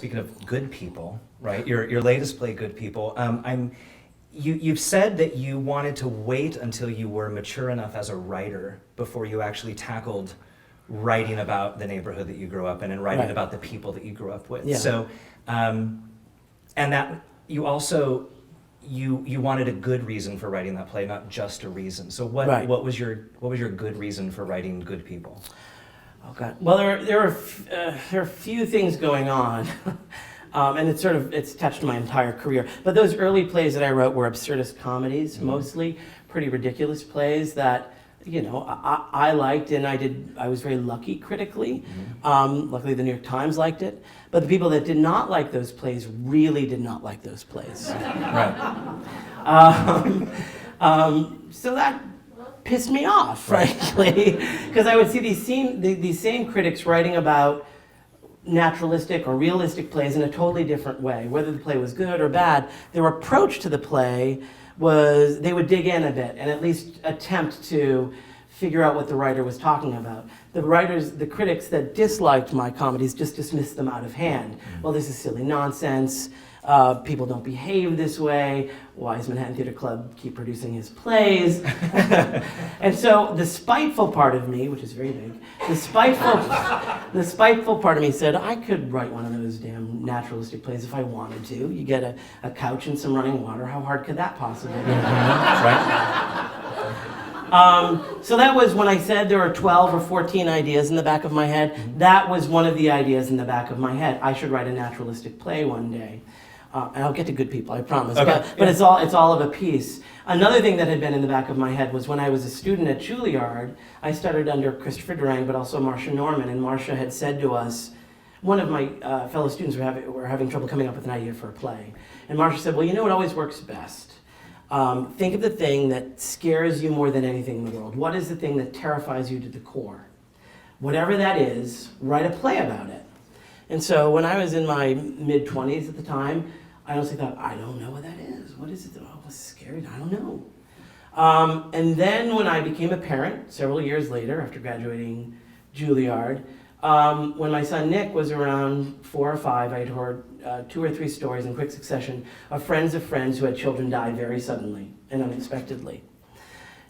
speaking of good people, right? Your latest play, Good People. You've said that you wanted to wait until you were mature enough as a writer before you actually tackled writing about the neighborhood that you grew up in and writing about the people that you grew up with. Yeah. So, and that you also you wanted a good reason for writing that play, not just a reason. So what was your good reason for writing Good People? Oh God. Well, there are a few things going on. And it's touched my entire career. But those early plays that I wrote were absurdist comedies, mostly pretty ridiculous plays that, you know, I liked, and I was very lucky critically. Luckily, the New York Times liked it. But the people that did not like those plays really did not like those plays. Right. So that pissed me off, frankly, because I would see these same critics writing about naturalistic or realistic plays in a totally different way. Whether the play was good or bad, their approach to the play was they would dig in a bit and at least attempt to figure out what the writer was talking about. The critics that disliked my comedies just dismissed them out of hand. Well, this is silly nonsense. People don't behave this way. Why does Manhattan Theatre Club keep producing his plays? And so the spiteful part of me, which is very big, the spiteful part of me said, I could write one of those damn naturalistic plays if I wanted to. You get a couch and some running water. How hard could that possibly be? Right. So that was when I said there were 12 or 14 ideas in the back of my head. That was one of the ideas in the back of my head. I should write a naturalistic play one day. And I'll get to Good People, I promise. Okay. But it's all of a piece. Another thing that had been in the back of my head was when I was a student at Juilliard, I started under Christopher Durang, but also Marcia Norman. And Marcia had said to us, one of my fellow students were having trouble coming up with an idea for a play. And Marcia said, well, you know what always works best? Think of the thing that scares you more than anything in the world. What is the thing that terrifies you to the core? Whatever that is, write a play about it. And so when I was in my mid-20s at the time, I honestly thought, I don't know what that is. What is it? Oh, it's scary. I don't know. And then when I became a parent, several years later, after graduating Juilliard, when my son Nick was around 4 or 5, I had heard 2 or 3 stories in quick succession of friends who had children die very suddenly and unexpectedly.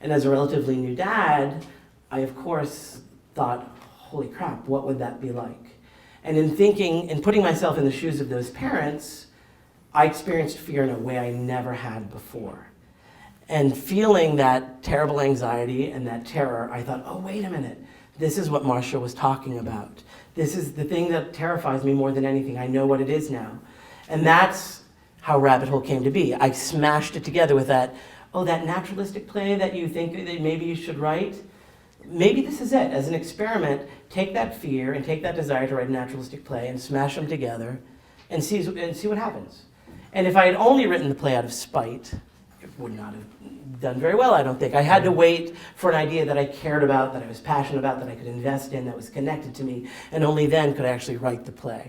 And as a relatively new dad, I of course thought, holy crap, what would that be like? And in thinking and putting myself in the shoes of those parents, I experienced fear in a way I never had before. And feeling that terrible anxiety and that terror, I thought, oh, wait a minute. This is what Marcia was talking about. This is the thing that terrifies me more than anything. I know what it is now. And that's how Rabbit Hole came to be. I smashed it together with that naturalistic play that you think that maybe you should write. Maybe this is it. As an experiment, take that fear and take that desire to write a naturalistic play and smash them together and see what happens. And if I had only written the play out of spite, it would not have done very well, I don't think. I had to wait for an idea that I cared about, that I was passionate about, that I could invest in, that was connected to me, and only then could I actually write the play.